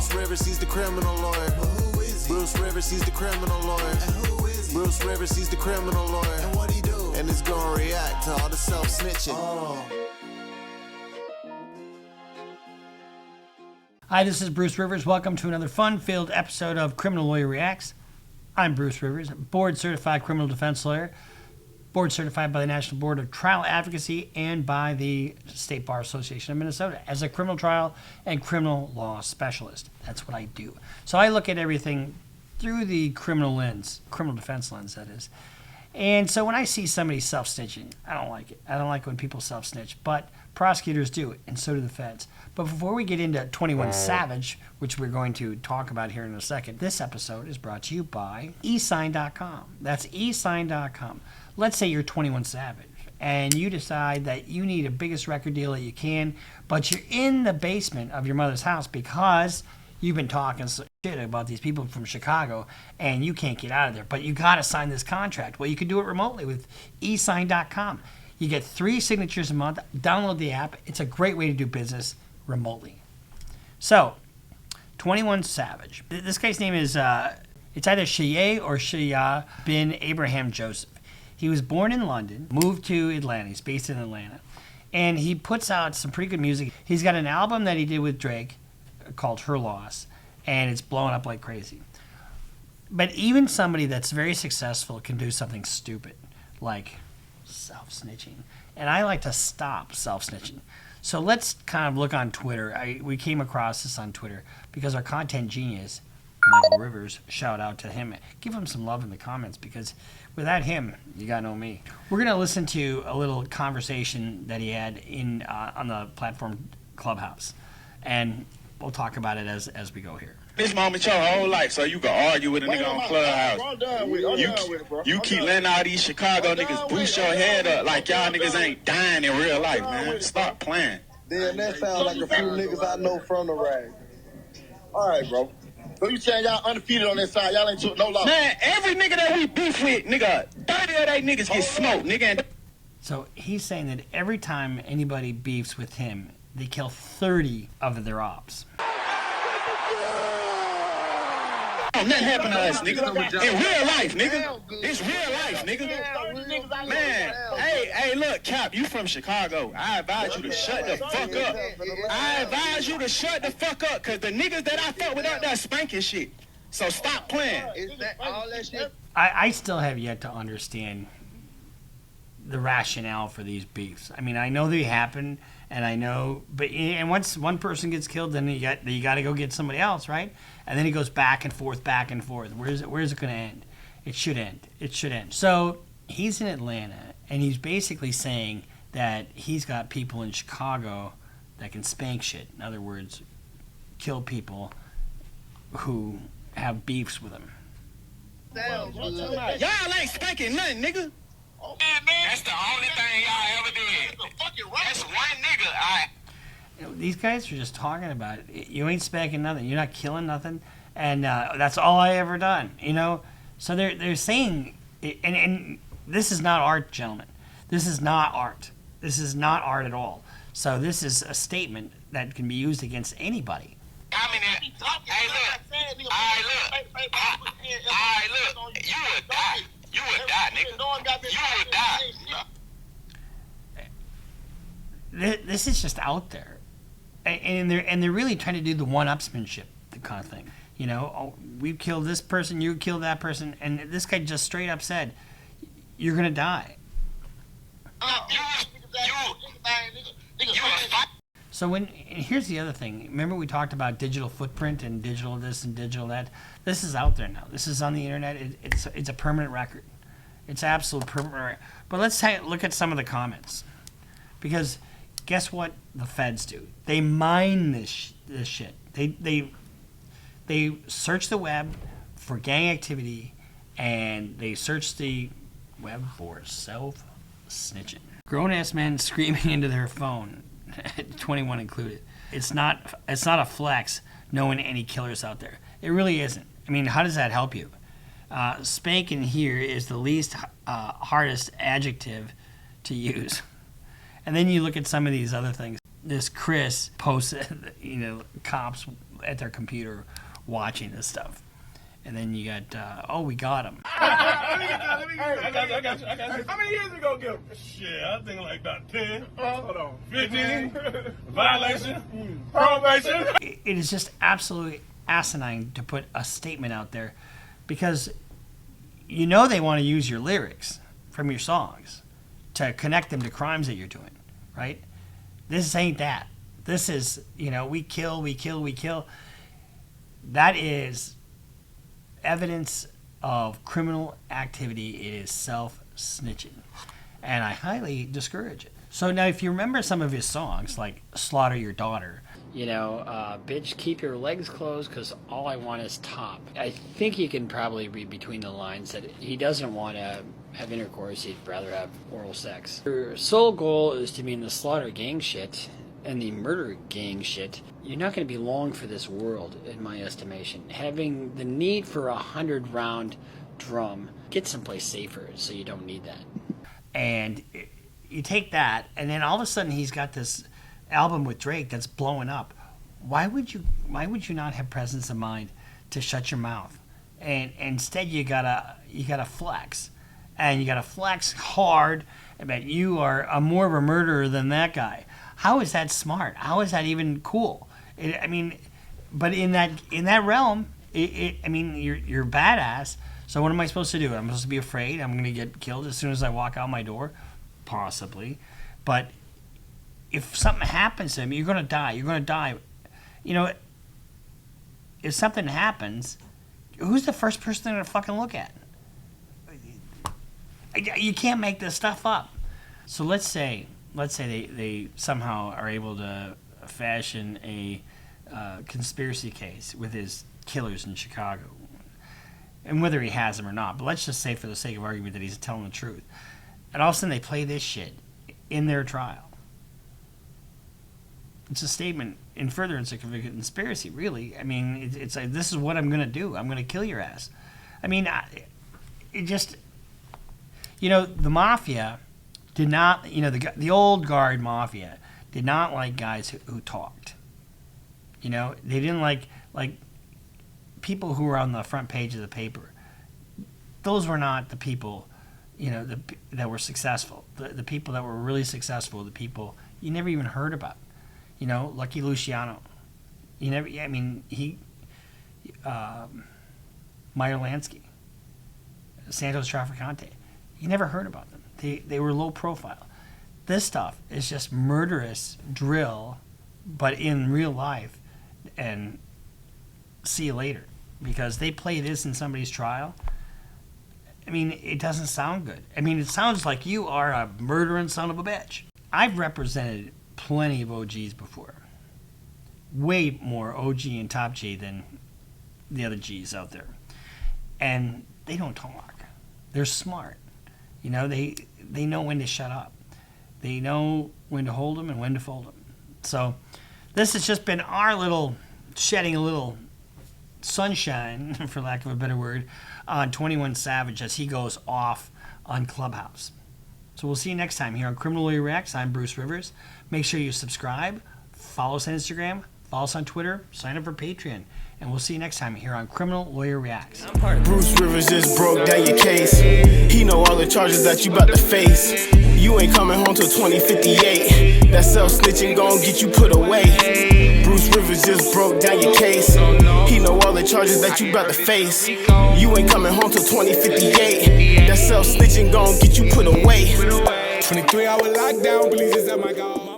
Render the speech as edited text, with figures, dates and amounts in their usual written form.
Bruce Rivers, he's the criminal lawyer. Who is he? Bruce Rivers, he's the criminal lawyer. And who is he? Bruce Rivers, he's the criminal lawyer. And what he do? And it's gonna react to all the self-snitching. Hi, this is Bruce Rivers. Welcome to another fun-filled episode of Criminal Lawyer Reacts. I'm Bruce Rivers, board-certified criminal defense lawyer, board-certified by the National Board of Trial Advocacy and by the State Bar Association of Minnesota as a criminal trial and criminal law specialist. That's what I do. So I look at everything through the criminal lens, criminal defense lens, that is. And so when I see somebody self-snitching, I don't like it. I don't like when people self-snitch, but prosecutors do it, and so do the feds. But before we get into 21 Savage, which we're going to talk about here in a second, this episode is brought to you by eSign.com. That's eSign.com. Let's say you're 21 Savage, and you decide that you need the biggest record deal that you can, but you're in the basement of your mother's house because you've been talking shit about these people from Chicago, and you can't get out of there, but you got to sign this contract. Well, you can do it remotely with eSign.com. You get 3 signatures a month. Download the app. It's a great way to do business remotely. So, 21 Savage. This guy's name is, it's either Shia or Shia bin Abraham Joseph. He was born in London, moved to Atlanta. He's based in Atlanta. And he puts out some pretty good music. He's got an album that he did with Drake called Her Loss, and it's blowing up like crazy. But even somebody that's very successful can do something stupid, like self-snitching. And I like to stop self-snitching. So let's kind of look on Twitter. We came across this on Twitter because our content genius, Michael Rivers, shout out to him. Give him some love in the comments because without him, you got no me. We're going to listen to a little conversation that he had in on the platform Clubhouse. And we'll talk about it as we go here. This moment your whole life, so you can argue with a nigga on Clubhouse. You keep letting all these Chicago niggas boost your head up like y'all niggas ain't dying in real life, man. Stop playing. Then that sounds like a few niggas I know from the rag. All right, bro. So you saying y'all undefeated on that side? Y'all ain't took no loss. Man, every nigga that we beef with, nigga, 30 of they niggas get smoked, nigga. So he's saying that every time anybody beefs with him, they kill 30 of their ops. Nothing happened to us, nigga. In real life, nigga. It's real life, nigga. Man, hey, look, Cap, you from Chicago. I advise you to shut the fuck up. I advise you to shut the fuck up, because the niggas that I fuck with out there spanking shit. So stop playing. Is that all that shit? I still have yet to understand the rationale for these beefs. I mean, I know they happen, and I know, and once one person gets killed, then you got to go get somebody else, right? And then it goes back and forth, back and forth. Where's it going to end? It should end. It should end. So he's in Atlanta, and he's basically saying that he's got people in Chicago that can spank shit. In other words, kill people who have beefs with him. Y'all ain't spanking nothing, nigga. That's the only thing y'all ever did. That's one nigga. You know, these guys are just talking about it. You ain't spanking nothing. You're not killing nothing, and that's all I ever done. You know, so they're saying, and this is not art, gentlemen. This is not art. This is not art at all. So this is a statement that can be used against anybody. I mean, hey, look. You would die. You would die, nigga. You would die. This is just out there, and they're really trying to do the one-upsmanship, the kind of thing. You know, oh, we killed this person, you killed that person, and this guy just straight up said, "You're gonna die." So and here's the other thing. Remember we talked about digital footprint and digital this and digital that. This is out there now. This is on the internet. It's a permanent record. It's absolute permanent record. But let's look at some of the comments, because guess what the feds do? They mine this shit. They search the web for gang activity, and they search the web for self-snitching. Grown-ass men screaming into their phone, 21 included. It's not a flex knowing any killers out there. It really isn't. I mean, how does that help you? Spanking here is the least hardest adjective to use. And then you look at some of these other things. This Chris posted, cops at their computer watching this stuff. And then you got, we got him. I got you. How many years ago, Gil? Shit, I think like about 10. Hold on. 15. Violation. Probation. It is just absolutely asinine to put a statement out there because you know they want to use your lyrics from your songs to connect them to crimes that you're doing, right? This ain't that. This is, we kill. That is evidence of criminal activity. It is self-snitching. And I highly discourage it. So now if you remember some of his songs, like Slaughter Your Daughter, bitch, keep your legs closed because all I want is top. I think you can probably read between the lines that he doesn't want to have intercourse, he'd rather have oral sex. Your sole goal is to be in the slaughter gang shit and the murder gang shit. You're not going to be long for this world, in my estimation. Having the need for a 100-round drum, get someplace safer so you don't need that. And you take that, and then all of a sudden he's got this album with Drake that's blowing up. Why would you not have presence of mind to shut your mouth? And instead you gotta flex. And you gotta flex hard about you are more of a murderer than that guy. How is that smart? How is that even cool? But in that realm, you're badass. So what am I supposed to do? I'm supposed to be afraid I'm going to get killed as soon as I walk out my door? Possibly. But if something happens to him, you're going to die. You're going to die. If something happens, who's the first person they're going to fucking look at? You can't make this stuff up. So let's say they somehow are able to fashion a conspiracy case with his killers in Chicago. And whether he has them or not, but let's just say for the sake of argument that he's telling the truth. And all of a sudden they play this shit in their trial. It's a statement in furtherance of a conspiracy, really. It's like, this is what I'm going to do. I'm going to kill your ass. The mafia did not, the old guard mafia did not like guys who talked. They didn't like people who were on the front page of the paper. Those were not the people, that were successful. The people that were really successful, the people you never even heard about. Lucky Luciano. Meyer Lansky, Santos Trafficante. You never heard about them. They were low profile. This stuff is just murderous drill, but in real life, and see you later. Because they play this in somebody's trial. It doesn't sound good. It sounds like you are a murdering son of a bitch. I've represented plenty of OGs before. Way more OG and top G than the other Gs out there. And they don't talk. They're smart. They know when to shut up. They know when to hold them and when to fold them. So this has just been our little shedding a little sunshine, for lack of a better word, on 21 Savage as he goes off on Clubhouse. So we'll see you next time here on Criminal Lawyer Reacts. I'm Bruce Rivers. Make sure you subscribe, follow us on Instagram, follow us on Twitter, sign up for Patreon, and we'll see you next time here on Criminal Lawyer Reacts. Bruce Rivers just broke down your case. He know all the charges that you about to face. You ain't coming home till 2058. That self-snitching gon' get you put away. Bruce Rivers just broke down your case. He know all the charges that you about to face. You ain't coming home till 2058. That self-snitching gon' get you put away. 23-hour lockdown, please, is that my God.